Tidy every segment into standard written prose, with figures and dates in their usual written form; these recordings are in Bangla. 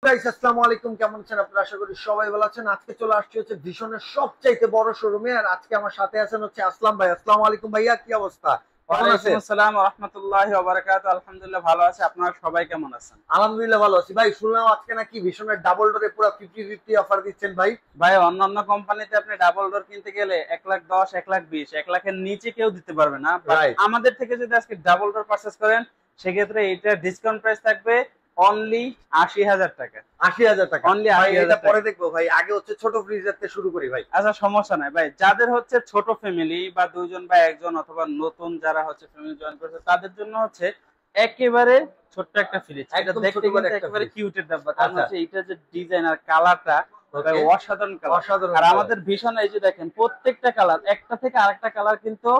গাইস, আসসালামু আলাইকুম। কেমন আছেন আপনারা? আশা করি সবাই ভালো আছেন। আজকে চলে আসছি হচ্ছে ভীষণের সবচাইতে বড় শোরুমে, আর আজকে আমার সাথে আছেন হচ্ছে আসলাম ভাই। আসসালামু আলাইকুম ভাইয়া, কি অবস্থা? কেমন ওয়ালাইকুম আছেন? আসসালাম ওয়া রাহমাতুল্লাহি ওয়া বারাকাতুহু। আলহামদুলিল্লাহ ভালো আছি। আপনারা সবাই কেমন আছেন? আলহামদুলিল্লাহ ভালো আছি ভাই। শুনলাম আজকে নাকি ভীষণের ডাবল ডোরে পুরো 50-50 অফার দিচ্ছেন ভাই। ভাই, অন্যান্য কোম্পানিতে আপনি ডাবল ডোর কিনতে গেলে 1,10,000, 1,20,000, 1,00,000 এর নিচে কেউ দিতে পারবে না। But right. আমাদের থেকে যদি আজকে ডাবল ডোর পারচেজ করেন, সেক্ষেত্রে এটা ডিসকাউন্ট প্রাইস থাকবে অনলি 80,000 টাকা। 80,000 টাকা অনলি ভাই, 80,000 এটা টাকা। পরে দেখবো ভাই। আগে হচ্ছে ছোট ফ্রিজার থেকে শুরু করি ভাই। আচ্ছা, সমস্যা নাই ভাই। যাদের হচ্ছে ছোট ফ্যামিলি বা দুইজন বা একজন অথবা নতুন যারা হচ্ছে ফ্যামিলি জয়েন করছে, তাদের জন্য হচ্ছে একেবারে ছোট্ট একটা ফ্রিজ। এটা একদম দেখতে ছোট কিন্তু করে একটা একেবারে ফ্রিজ। কিউটের ব্যাপার। কারণ আচ্ছা, হচ্ছে এটা যে ডিজাইন আর কালারটা ভাই ওকে, অসাধারণ কালার। অসাধারণ আর colour। আমাদের ভীষণ এই যে দেখেন, প্রত্যেকটা কালার একটা থেকে আরেকটা কালার কিন্তু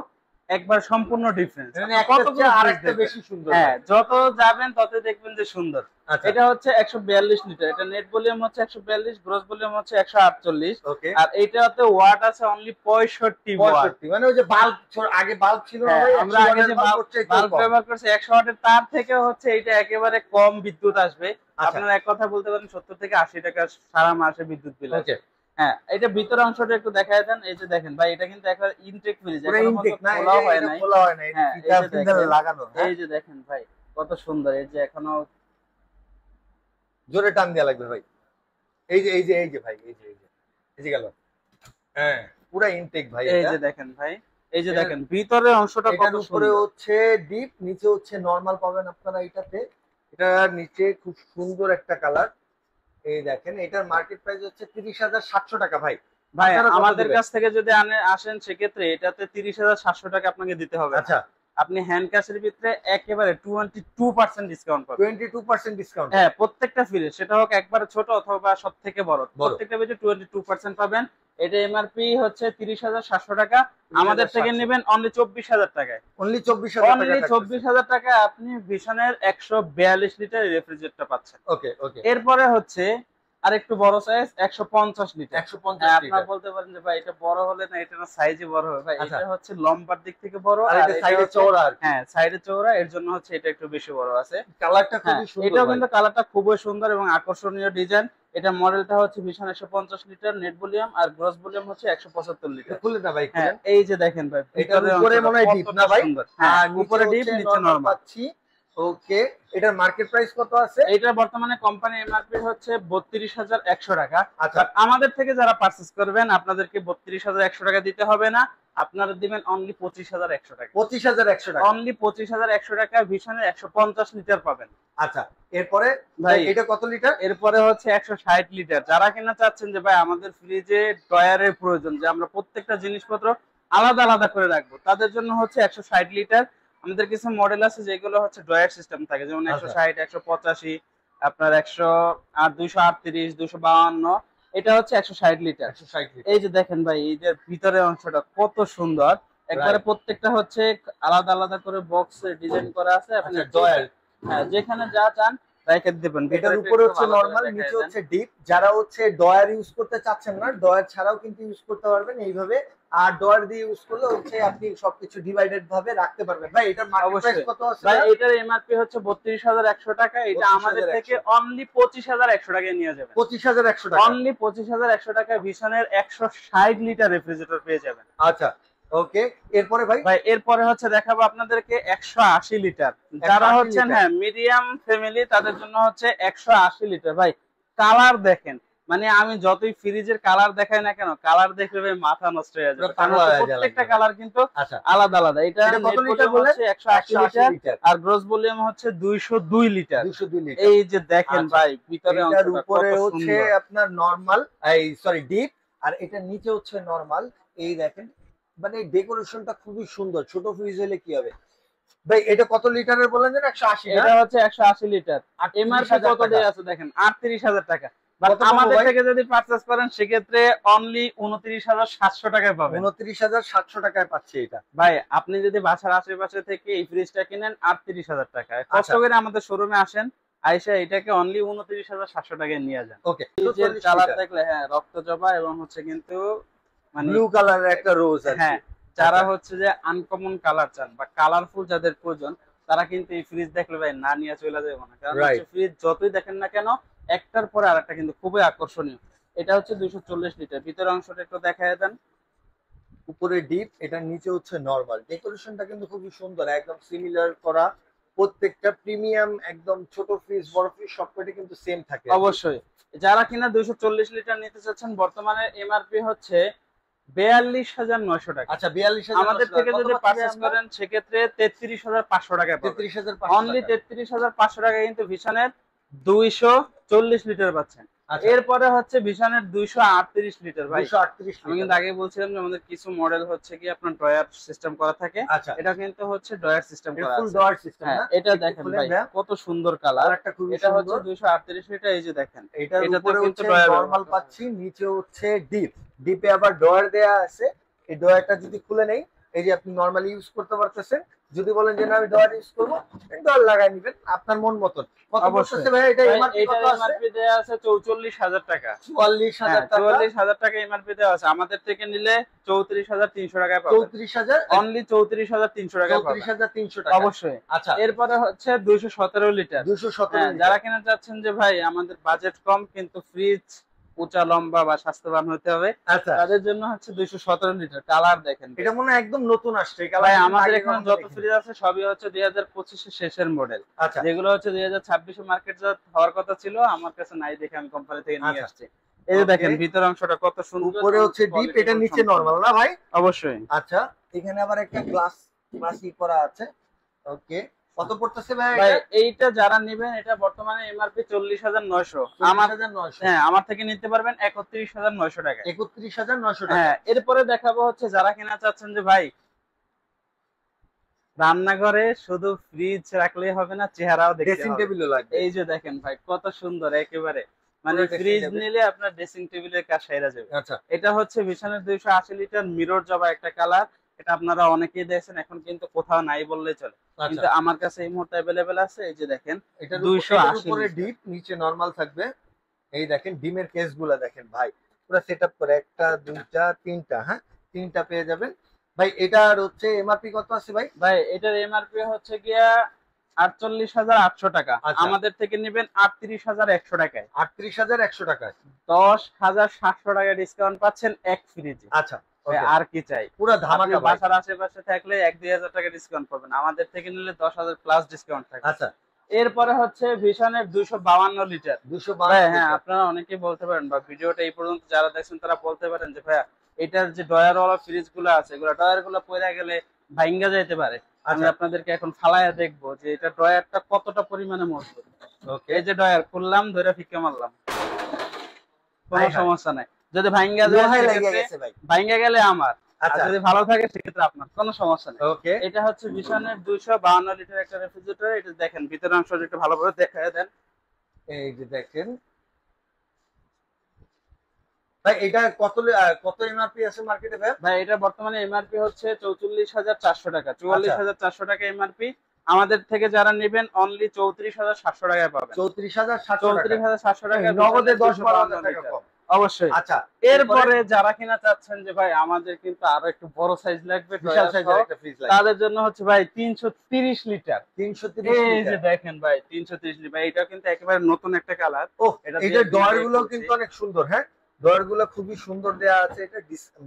একবার সম্পূর্ণ ডিফারেন্স। মানে একটা কতগুলো চেয়ে ফ্রিজ আরেকটা দেখবেন, বেশি সুন্দর হ্যাঁ, ভাই। যত যাবেন তত দেখবেন যে সুন্দর। আচ্ছা, এটা হচ্ছে 142 লিটার। এটা নেট ভলিউম হচ্ছে 142, গ্রস ভলিউম হচ্ছে 148। ওকে। আর এইটাতে ওয়াট আছে অনলি 65 ওয়াট। 65, মানে ওই যে বাল্ব, আগে বাল্ব ছিল না হ্যাঁ, ভাই, আমরা 100 আগে ওয়াটের যে বাল্ব হচ্ছে একটু বাল্ব কম। ব্যবহার করছি 100 ওয়াটের, তার থেকে হচ্ছে এটা একেবারে কম বিদ্যুৎ আসবে। আচ্ছা, আপনারা এক কথা বলতে পারেন 70 থেকে 80 টাকা সারা মাসে বিদ্যুৎ বিল ওকে। আসবে। হ্যাঁ, এটা ভিতর অংশটা একটু দেখায় দেন। এই যে দেখেন ভাই, এটা কিন্তু একবার ইনটেক ফ্রিজ, পুরো এখনো ইনটেক পর্যন্ত না, খোলাও হয় এটা নাই। খোলা হয় না, এটা হ্যাঁ, এই ফিতা যে ফিতা দেখেন, লাগানো। হ্যাঁ, এই যে দেখেন ভাই কত সুন্দর। এই যে এখনো জোরে টান দেওয়া লাগবে ভাই। এই যে ভাই, এই যে গেল। হ্যাঁ, পুরো ইনটেক ভাই এই এটা। যে দেখেন ভাই, এই যে এটার দেখেন ভিতরের অংশটা কত এটার উপরে সুন্দর। হচ্ছে ডিপ, নিচে হচ্ছে নরমাল পাবেন আপনারা এটাতে। এটা নিচে খুব সুন্দর একটা কালার। এই দেখেন, এটার মার্কেট প্রাইস হচ্ছে 30,700 টাকা ভাই। ভাই, আপনারা কত আমাদের দিবেন? কাছ থেকে যদি আসেন, সেক্ষেত্রে এটাতে 30,700 টাকা আপনাকে দিতে হবে না। আচ্ছা, আপনি হ্যান্ড ক্যাশের ভিতরে একেবারে 22% ডিসকাউন্ট পাবেন। 22% ডিসকাউন্ট। হ্যাঁ, প্রত্যেকটা ফ্রিজ, সেটা হোক একবারে ছোট অথবা সব থেকে বড়, বড়। প্রত্যেকটা ভিতরে 22% পাবেন। এটা এমআরপি হচ্ছে 30,700 টাকা। আমাদের থেকে 30,700, নেবেন অনলি 24,000 টাকায়। অনলি 24,000 টাকা অনলি থাকতেছে। 24,000 টাকায় আপনি ভীষণের 142 লিটার রেফ্রিজারেটরটা পাচ্ছেন। ওকে, ওকে। এরপরে হচ্ছে আর একটু বড় সাইজ 150 লিটার। 150 হ্যাঁ, আপনারা লিটার। বলতে পারেন যে ভাই এটা বড় হলে না, এটা না সাইজে বড় হবে। ভাই, আচ্ছা, এটা হচ্ছে লম্বার দিক থেকে বড়, আর আর এটা এটা সাইডে হচ্ছে চওড়া আর কি। হ্যাঁ সাইডে চওড়া, এর জন্য হচ্ছে এটা একটু বেশি বড় আছে। কালারটা হ্যাঁ, খুবই সুন্দর এটাও ভাই। কিন্তু কালারটা খুবই সুন্দর এবং আকর্ষণীয় ডিজাইন। এটা মডেলটা হচ্ছে ভীষণ 150 লিটার নেট ভলিউম, আর গ্রস ভলিউম হচ্ছে 175 এটা লিটার। খুলে না ভাই, হ্যাঁ, খুলেন। এই যে দেখেন ভাই, এটার ভিতরের উপরে অংশটা মনে হয় ডিপ কতটা না ভাই? সুন্দর। হ্যাঁ, আর নিচে উপরে ডিপ, হচ্ছে নিচে নরমাল নরমাল। পাচ্ছি। ওকে, এটার মার্কেট প্রাইস কত আছে? এইটার বর্তমানে কোম্পানি এমআরপি হচ্ছে 32,100 টাকা। আচ্ছা, বাট আমাদের থেকে যারা পারচেজ করবেন, আপনাদেরকে 32,100 টাকা দিতে হবে না। আপনারা দিবেন অনলি 25,100 টাকা। 25,100 টাকা। অনলি 25,100 টাকা ভীষণের 150 লিটার পাবেন। আচ্ছা, এরপরে ভাই, এটা কত লিটার? এরপরে হচ্ছে 160 লিটার। যারা কিনা চাচ্ছেন যে ভাই আমাদের ফ্রিজে ড্রয়ারের প্রয়োজন, যে আমরা প্রত্যেকটা জিনিসপত্র আলাদা আলাদা করে রাখবো, তাদের জন্য হচ্ছে 160 লিটার। আমাদের কিছু মডেল আছে যেগুলো হচ্ছে ড্রয়ার সিস্টেম থাকে, যেমন আচ্ছা, 160, 185, আপনার 100 আর 238, 252। এটা হচ্ছে 160 লিটার। 160 লিটার। এই যে দেখেন ভাই, এই যে ভিতরের অংশটা কত সুন্দর। একবারে রাইট। প্রত্যেকটা হচ্ছে আলাদা আলাদা করে বক্সে ডিজাইন করা আছে। আপনি আচ্ছা, ড্রয়ার। হ্যাঁ, যেখানে যা চান রেখে দিবেন। এটার ভিতরে উপরে একটু হচ্ছে ভালো করে নরমাল, দেখায় নিচে দেন। হচ্ছে ডিপ। যারা হচ্ছে ডয়ার ইউজ করতে চাচ্ছেন না, ডয়ার ছাড়াও কিন্তু ইউজ করতে পারবেন এইভাবে। আর ডয়ার দিয়ে ইউজ করলে হচ্ছে আপনি সবকিছু ডিভাইডেড ভাবে রাখতে পারবেন। ভাই, এটার মার্কেট প্রাইস অবশ্যই কত আছে? ভাই, এটার এমআরপি হচ্ছে 32,100 টাকা। এটা আমাদের থেকে 32,100, অনলি 25,100 টাকায় নিয়ে যাবেন। 25,100 টাকা। অনলি 25,100 টাকায় ভীষণের 160 লিটার রেফ্রিজারেটর পেয়ে যাবেন। আচ্ছা, ওকে। এরপরে ভাই? ভাই, এরপরে হচ্ছে দেখাবো আপনাদেরকে 180 লিটার। যারা 180 হচ্ছেন লিটার। হ্যাঁ মিডিয়াম ফ্যামিলি, তাদের জন্য হচ্ছে 180 লিটার। ভাই, কালার দেখেন, মানে আমি যতই ফ্রিজের কালার দেখাই না কেন, কালার দেখলে ভাই মাথা নষ্ট হয়ে পুরো যাবে। কারণ পাগলা হয়ে যায় প্রত্যেকটা লাগবে। কালার কিন্তু আচ্ছা, আলাদা আলাদা। এটা এটা কত নেট লিটার ভলিউম বলেন? হচ্ছে 180 লিটার, লিটার। আর গ্রস ভলিউম হচ্ছে 202 লিটার। 202 লিটার। এই যে দেখেন আচ্ছা, ভাই, ভিতরে এটার অংশটা উপরে কত হচ্ছে সুন্দর। আপনার নরমাল, এই সরি ডিপ, আর এটা নিচে হচ্ছে নরমাল। এই দেখেন, মানে ডেকোরেশনটা খুবই সুন্দর। ছোট ফ্রিজ হলে কি হবে ভাই? এটা কত লিটারের বলেন যেন? 180 না? এটা হচ্ছে 180 লিটার। এমআরপি 38,000 কত টাকা। দেয়া আছে দেখেন, 38,000 টাকা। বাট কত পাবো আমাদের ভাই? থেকে যদি পারচেজ করেন, সেক্ষেত্রে অনলি 29,700 টাকায় পাবেন। 29,700 টাকায় পাচ্ছি এটা। ভাই, আপনি যদি বাসার আশেপাশে থেকে এই ফ্রিজটা কিনেন 38,000 টাকায়, কষ্ট আচ্ছা, করে আমাদের শোরুমে আসেন, আইসা এটাকে অনলি 29,700 টাকায় নিয়ে যান। ওকে। ফ্রিজের 40 কালার লিটার দেখলে হ্যাঁ রক্তজবা, এবং হচ্ছে কিন্তু মানে ব্লু কালারের একটা রোজ আর কি। হ্যাঁ, যারা আচ্ছা, হচ্ছে যে আনকমন কালার চান বা কালারফুল যাদের প্রয়োজন, তারা কিন্তু এই ফ্রিজ দেখলে ভাই না নিয়ে চলে যাবে না। কারণ রাইট। হচ্ছে ফ্রিজ যতই দেখেন না কেন, একটার পরে আরেকটা কিন্তু খুবই আকর্ষণীয়। এটা হচ্ছে 240 লিটার। ভিতরের অংশটা একটু দেখায় দেন। উপরে ডিপ, এটা নিচে হচ্ছে নরমাল। ডেকোরেশনটা কিন্তু খুবই সুন্দর, একদম সিমিলার করা। প্রত্যেকটা প্রিমিয়াম একদম ছোট ফ্রিজ বড় ফ্রিজ সবকটি কিন্তু সেম থাকে। অবশ্যই যারা কিনা 240 লিটার নিতে চাচ্ছেন, বর্তমানে এমআরপি হচ্ছে 42,900 টাকা। আচ্ছা 42,000 আমাদের থেকে যদি পারচেজ করেন সেক্ষেত্রে 33,500 টাকায় পাবেন। 33,500 অনলি 33,500 টাকায় কিন্তু ভিশনের 240 লিটার পাচ্ছেন। এরপরে হচ্ছে ভিশনের 238 লিটার। ভাই 238 আমি কিন্তু আগে বলছিলাম যে আমাদের কিছু মডেল হচ্ছে কি আপনার ড্রয়ার সিস্টেম করা থাকে, আচ্ছা এটা কিন্তু হচ্ছে ড্রয়ার সিস্টেম করা ফুল আছে। ডোর সিস্টেম হ্যাঁ, না? এটা দেখেন ভাই কত সুন্দর কালার। একটা খুবই এটা হচ্ছে সুন্দর। 238 লিটার। এই যে দেখেন এটার এটাতে উপরে কিন্তু হচ্ছে ড্রয়ার নরমাল পাচ্ছি, নিচে হচ্ছে ডিপ। ডিপে আবার ডোর দেয়া আছে। এই ডোরটা যদি খুলে নেই, এই যে আপনি নরমালি ইউজ করতে পারতেছেন। যদি বলেন যে না আমি ডোর ইউজ করব, ডোর লাগাই নেবেন আপনার মন মতন। কত বলতেছে ভাই এটা এমআরপি কত আছে? এমআরপি দেয়া আছে 44,000 টাকা। 44,000 টাকা। 44,000 টাকা এমআরপি দেওয়া আছে। আমাদের থেকে নিলে 34,300 টাকায় পাবেন। 34,000 অনলি 34,300 টাকায় পাবেন। 34,300 টাকা অবশ্যই। আচ্ছা এরপরে হচ্ছে 217 লিটার। 217 যারা কিনা চাচ্ছেন যে ভাই আমাদের বাজেট কম কিন্তু ফ্রিজ উঁচা লম্বা বা স্বাস্থ্যবান হতে হবে, আচ্ছা তাদের জন্য হচ্ছে 217 লিটার। কালার দেখেন এটা মনে হয় একদম নতুন আসছে এই ভাই, কালার। আমাদের এখানে যত ফ্রিজ আছে সবই হচ্ছে 2025 এর শেষের মডেল। আচ্ছা যেগুলো হচ্ছে 2026 এ মার্কেট হওয়ার কথা ছিল, আমার কাছে নাই দেখে আমি কোম্পানি থেকে নিয়ে আচ্ছা। আসছি। এই যে Okay. দেখেন ভিতর অংশটা কত সুন্দর। উপরে হচ্ছে ডিপ, এটা নিচে নরমাল না ভাই? অবশ্যই। আচ্ছা এখানে আবার একটা গ্লাস করা আছে। ওকে কত পড়তেছে ভাই ভাই এটা? এইটা যারা নেবেন এটা বর্তমানে এমআরপি 40,900। আমার 40,900। হ্যাঁ, আমার থেকে নিতে পারবেন 31,900 টাকায়। 31,900 টাকা। হ্যাঁ, এরপরে দেখাবো হচ্ছে যারা কিনা চাচ্ছেন যে ভাই রান্নাঘরে শুধু ফ্রিজ রাখলেই হবে না, চেহারাও দেখতে ড্রেসিং হবে। টেবিলও লাগবে। এই যে দেখেন ভাই কত সুন্দর একেবারে, মানে পুরো dressing ফ্রিজ table। নিলে আপনার ড্রেসিং টেবিলের কাজ সেরা যাবে। আচ্ছা এটা হচ্ছে ভিশনের 280 লিটার মিরর জবা একটা কালার। এটা আপনারা অনেকেই দেখছেন, এখন কিন্তু কোথাও নাই বললেই চলে, কিন্তু আচ্ছা আমার কাছে এই মুহূর্তে अवेलेबल আছে। এই যে দেখেন এটার 280 উপরে লিটার। ডিপ, নিচে নরমাল থাকবে। এই দেখেন ডিমের কেসগুলো দেখেন ভাই, পুরো সেটআপ করে একটা দুইটা তিনটা, হ্যাঁ তিনটা পেয়ে যাবেন ভাই। এটার হচ্ছে এমআরপি কত আছে ভাই? ভাই এটার এমআরপি হচ্ছে গিয়া 48,800 টাকা। আচ্ছা। আমাদের থেকে নেবেন 38,100 টাকায়। 38,100 টাকায় 10,700 টাকা ডিসকাউন্ট পাচ্ছেন এক ফ্রিজে। আচ্ছা আর কি চাই? পুরো ধামাকা আপনি ভাই। বাসার আশেপাশে থাকলে 1-2,000 টাকা ডিসকাউন্ট পাবেন, আমাদের থেকে নিলে 10,000 প্লাস ডিসকাউন্ট থাকবে। আচ্ছা এরপরে হচ্ছে ভিশনের 252 লিটার। 252 হ্যাঁ, আপনারা অনেকেই বলতে পারেন বা ভিডিওটা এই পর্যন্ত যারা দেখছেন তারা বলতে পারেন যে ভাইয়া এটার যে ডয়ার ওয়ালা ফ্রিজ গুলো আছে এগুলো ডয়ার গুলো পয়রা গেলে ভাঙ্গা যেতে পারে। আমি আচ্ছা। আপনাদেরকে এখন ফালায়া দেখবো যে এটা ডয়ারটা কতটা পরিমাণে মজবুত। ওকে এই যে ডয়ার খুললাম, ধরে ফিক্কা মারলাম, কোনো হাই হাই। সমস্যা নাই। যদি ভাঙ্গা যায় লোহায় লেগে সেক্ষেত্রে গেছে ভাই। ভাঙ্গা গেলে আমার, আর আচ্ছা যদি ভালো থাকে সেক্ষেত্রে আপনার, কোনো সমস্যা নেই। ওকে এটা হচ্ছে ভিশনের 252 লিটার একটা রেফ্রিজারেটর। এটা দেখেন ভিতরের অংশটা একটু ভালোভাবে দেখায় দেন। এই যে দেখেন ভাই, এটা কত এমআরপি আছে মার্কেটে ভাই? ভাই এটা বর্তমানে এমআরপি হচ্ছে 44,400 টাকা। 44,400 টাকা এমআরপি। আমাদের থেকে যারা নেবেন অনলি 34,700 টাকায় পাবেন। 34,700 টাকা। 34,700 টাকা নগদে 10-12,000 টাকা কম। অবশ্যই। আচ্ছা এরপরে যারা কিনা চাচ্ছেন যে ভাই আমাদের কিন্তু আরো একটু বড় সাইজ লাগবে, বিশাল সাইজের একটা ফ্রিজ লাগে। তাদের জন্য হচ্ছে ভাই 330 লিটার। 330 এই যে লিটার। দেখেন ভাই 330 লিটার। ভাই এটা কিন্তু একেবারে নতুন একটা কালার। ও এটা এটা দিয়ে ডয়ার দিয়ে গুলো করছি। কিন্তু অনেক সুন্দর, হ্যাঁ ডয়ার গুলো খুবই সুন্দর দেয়া আছে। এটা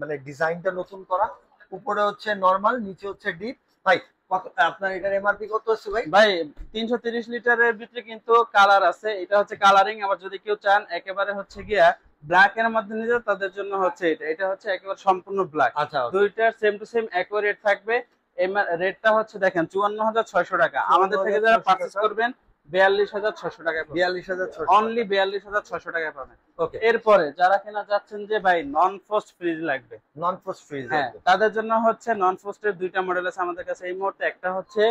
মানে ডিজাইনটা নতুন করা। উপরে হচ্ছে নরমাল, নিচে হচ্ছে ডিপ। ভাই কত আপনার এটার এমআরপি কত আছে ভাই? ভাই 330 লিটারের ভিতরে কিন্তু কালার আছে, এটা হচ্ছে কালারিং। আবার যদি কেউ চান একেবারে হচ্ছে গিয়া ব্ল্যাক এর মধ্যে নিতে, তাদের জন্য হচ্ছে এটা হচ্ছে একেবারে সম্পূর্ণ ব্ল্যাক। আচ্ছা দুইটার সেম টু সেম একই রেট থাকবে। রেটটা হচ্ছে দেখেন 54,600 টাকা। আমাদের থেকে যারা 54,600 পারচেজ টাকা। করবেন 42,600 টাকায় পাবেন। 42,600 অনলি 42,600 টাকায় পাবেন। ওকে এরপরে যারা কিনা যাচ্ছেন যে ভাই নন ফ্রস্ট ফ্রিজ লাগবে, নন ফ্রস্ট ফ্রিজ হ্যাঁ তাদের জন্য হচ্ছে নন ফ্রস্টের দুইটা মডেল আছে আমাদের কাছে এই মুহূর্তে। একটা হচ্ছে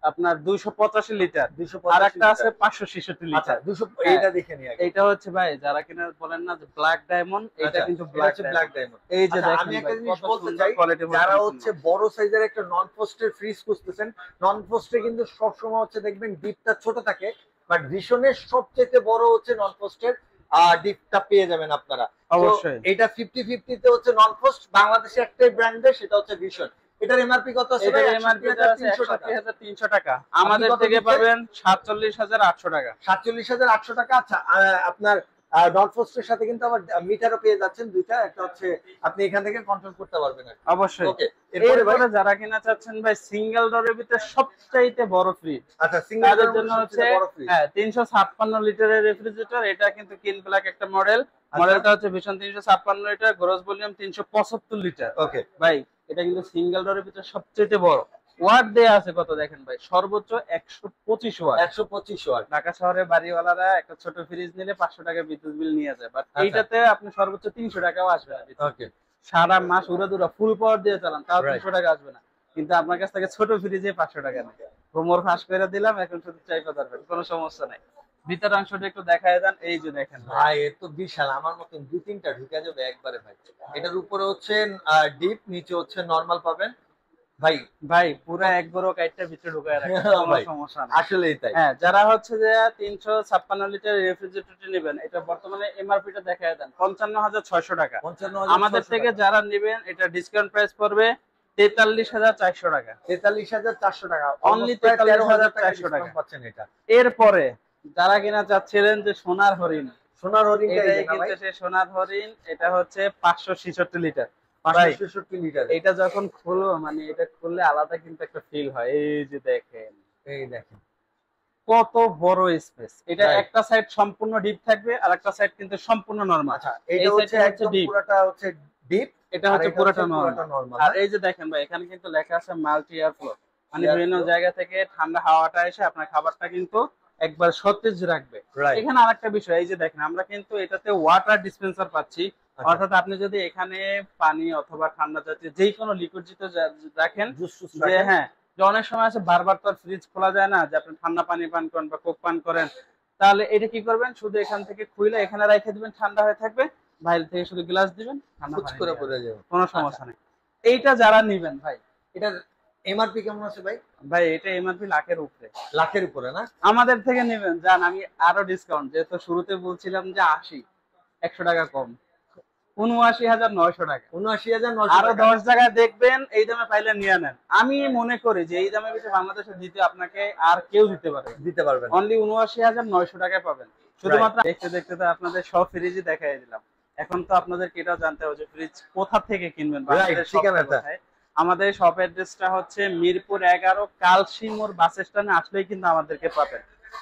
আপনার 285 লিটার, 285 আর একটা আছে 566 আচ্ছা লিটার। 200 হ্যাঁ। এইটা দেখে নিই আগে। এইটা হচ্ছে ভাই যারা কিনা বলেন না যে ব্ল্যাক ডায়মন্ড, এটা আচ্ছা, কিন্তু এটা ব্ল্যাক হচ্ছে ব্ল্যাক ডায়মন্ড। এই যে আচ্ছা, দেখেন আমি একটা ভাই, জিনিস কত বলতে সুন্দর চাই, কোয়ালিটি। যারা হচ্ছে বড় সাইজের একটা নন ফ্রস্টের ফ্রিজ খুঁজতেছেন, নন ফ্রস্টে কিন্তু সব সময় হচ্ছে দেখবেন ডিপটা ছোট থাকে, বাট ভীষণের সবচেয়ে বড় হচ্ছে নন ফ্রস্টের ডিপটা পেয়ে যাবেন আপনারা। অবশ্যই। তো এটা 50-50 তে হচ্ছে নন ফ্রস্ট। বাংলাদেশে একটাই ব্র্যান্ডের, সেটা হচ্ছে ভীষণ। এটার এমআরপি কত আছে ভাই? এটার এমআরপি আছে ৬১৩০০ টাকা, আমাদের কত থেকে দিচ্ছেন? পাবেন ৪৭৮০০ টাকা। ৪৭৮০০ টাকা। আচ্ছা, আপনার ডট পোস্টের সাথে কিন্তু আবার মিটারও পেয়ে যাচ্ছেন দুইটা, একটা হচ্ছে আপনি এখান থেকে কন্ট্রোল করতে পারবেন আর কি। অবশ্যই। ওকে, এরপরে ভাই, এরপরে যারা কিনা চাচ্ছেন ভাই সিঙ্গেল ডোরের ভিতরে সবচাইতে বড় ফ্রিজ, আচ্ছা সিঙ্গেল তাদের ডোর জন্য হচ্ছে বড় ফ্রিজ। হ্যাঁ ৩৫৬ লিটারের রেফ্রিজারেটর। এটা কিন্তু কিন ব্ল্যাক একটা মডেল, মডেলটা হচ্ছে ভীষণ ৩৫৬ লিটার, গ্রস ভলিউম ৩৭৫ লিটার। ওকে ভাই এটা কিন্তু সিঙ্গেল ডোরের ভিতরে সবচেয়ে বড়। ওয়াট দেয়া আছে কত দেখেন ভাই, সর্বোচ্চ ১২৫ ওয়াট। ১২৫ ওয়াট। ঢাকা শহরে বাড়িওয়ালারা একটা ছোট ফ্রিজ নিলে ৫০০ টাকা বিদ্যুৎ বিল নিয়ে যায়, বাট এইটাতে আপনি সর্বোচ্চ ৩০০ টাকাও আসবে না। ওকে, সারা মাস উড়াদুরা ফুল পাওয়ার দিয়ে চালান, তাও Right. ৩০০ টাকা আসবে না। কিন্তু আপনার কাছ থেকে ছোট ফ্রিজে ৫০০ টাকা নেই। হোমওয়ার ফাঁস করে দিলাম, এখন শুধু চাইতে পারবেন, কোনো সমস্যা নাই। ভিতর অংশটা একটু দেখায় দেন, এই যে দেখেন ভাই। ভাই এ তো বিশাল, আমার মতন দুই তিনটা ঢুকে যাবে একবারে ভাই। এটার উপরে হচ্ছে ডিপ, নিচে হচ্ছে নরমাল পাবেন ভাই। ভাই পুরো একবারও কাইটটা ভিতরে ঢুকায় রাখেন, কোনো ভাই, সমস্যা নাই। আসলেই তাই। হ্যাঁ, যারা হচ্ছে যে ৩৫৬ লিটার রেফ্রিজারেটরটি নেবেন, এটা বর্তমানে এমআরপি টা দেখায় দেন ৫৫৬০০ টাকা। ৫৫,৬০০ আমাদের থেকে যারা নেবেন এটা ডিসকাউন্ট প্রাইস পড়বে ৪৩,৪০০ টাকা। ৪৩,৪০০ টাকা, Only almost প্রায় 13,000 টাকা 43,400 টাকা discount পাচ্ছেন এটা। এরপরে যারা কিনা চাচ্ছিলেন যে সোনার হরিণ, সোনার হরিণটা এটাই এই যে না ভাই, কিন্তু সেই সোনার হরিণ। এটা হচ্ছে ৫৬৬ লিটার। ৫৬৬ লিটার। এটা যখন খুলবো মানে এটা খুললে আলাদা কিন্তু একটা ফিল হয়। এই যে দেখেন এই দেখেন কত বড় স্পেস। এটা Right. একটা সাইড সম্পূর্ণ ডিপ থাকবে আর একটা সাইড কিন্তু সম্পূর্ণ নরমাল। আচ্ছা, এই এটা হচ্ছে সাইডটা একদম deep, পুরোটা হচ্ছে ডিপ, এটা হচ্ছে পুরোটা নরমাল। নরমাল। আর এই যে দেখেন ভাই, এখানে কিন্তু লেখা আছে মাল্টি এয়ার ফ্লো, মানে Air বিভিন্ন flow। জায়গা থেকে ঠান্ডা হাওয়াটা এসে আপনার খাবারটা কিন্তু একবার সতেজ রাখবে। রাইট, এখানে আরেকটা বিষয়, এই যে দেখেন আমরা কিন্তু এটাতে ওয়াটার ডিসপেন্সার পাচ্ছি। অর্থাৎ আপনি যদি এখানে পানি অথবা ঠান্ডা জাতীয় যে কোনো লিকুইড রাখেন, জুস টুস যে হ্যাঁ, যে অনেক সময় আছে বারবার তো আর ফ্রিজ খোলা যায় না, যে আপনি ঠান্ডা পানি পান করেন বা কোক পান করেন, তাহলে এটা কি করবেন, শুধু এখান থেকে খুলে এখানে রেখে দিবেন, ঠান্ডা হয়ে থাকবে, বাইরে থেকে শুধু গ্লাস দিবেন, ঠান্ডা কুচ পানি করে দিয়ে পড়ে যাবে। কোনো সমস্যা নেই। এইটা যারা নিবেন ভাই, এটার এমআরপি কেমন আছে ভাই? ভাই এটা এমআরপি লাখের উপরে। লাখের উপরে না? আমাদের থেকে নেবেন জান, আমি আরো ডিসকাউন্ট, যেহেতু শুরুতে বলছিলাম যে ৮০, ১০০ টাকা কম, ৭৯,৯০০ টাকা। ৭৯,৯০০ আরো টাকা। 10 জায়গায় দেখবেন এই দামে পাইলে নিয়ে নেন। আমি মনে করি যে এই দামের ভিতরে বাংলাদেশে দিতে আপনাকে আর কেউ দিতে পারবে না। দিতে পারবেন না। অনলি ৭৯,৯০০ টাকায় পাবেন। শুধুমাত্র দেখতে দেখতে তো আপনাদের সব ফ্রিজই দেখাই দিলাম। এখন তো আপনাদেরকে এটাও জানতে হবে যে ফ্রিজ কোথা থেকে কিনবেন, বাংলাদেশের ঠিকানাটা কোথায়। আমাদের শপ অ্যাড্রেসটা হচ্ছে মিরপুর ১১, কালশিমোর বাস স্ট্যান্ডে আসলেই কিন্তু আমাদেরকে পাবেন।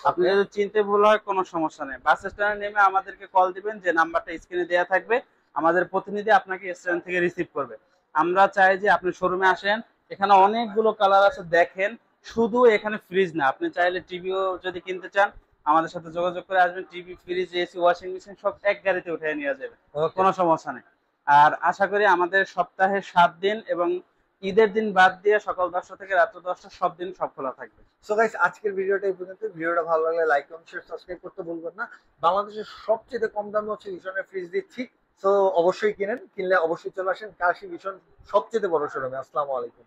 আপনি যদি চিনতে ভুল হয় কোনো সমস্যা নেই, বাস স্ট্যান্ডে নেমে আমাদেরকে কল দিবেন, যে নাম্বারটা স্ক্রিনে দেওয়া থাকবে, আমাদের প্রতিনিধি আপনাকে স্ট্যান্ড থেকে রিসিভ করবে। আমরা চাই যে আপনি শোরুমে আসেন, এখানে অনেকগুলো কালার আছে দেখেন। শুধু এখানে ফ্রিজ না, আপনি চাইলে টিভিও যদি কিনতে চান আমাদের সাথে যোগাযোগ করে আসবেন। TV, fridge, AC, washing machine সব এক গাড়িতে উঠে নিয়ে যাবে, কোনো সমস্যা নেই। আর আশা করি আমাদের সপ্তাহে ৭ দিন এবং ঈদের দিন বাদ দিয়ে সকাল ১০টা থেকে রাত্র ১০টা সব দিন সব খোলা থাকবে। সো গাইস, আজকের ভিডিওটা এই পর্যন্ত। ভিডিওটা ভালো লাগলে লাইক, কমেন্ট, শেয়ার, সাবস্ক্রাইব করতে ভুলবেন না। বাংলাদেশের সবচেয়ে কম দামে হচ্ছে ভিশনের ফ্রিজ দিচ্ছি, সো অবশ্যই কিনেন। কিনলে অবশ্যই চলে আসেন কাশি ভিশন সবচেয়ে বড় শোরুমে। আসসালামু আলাইকুম।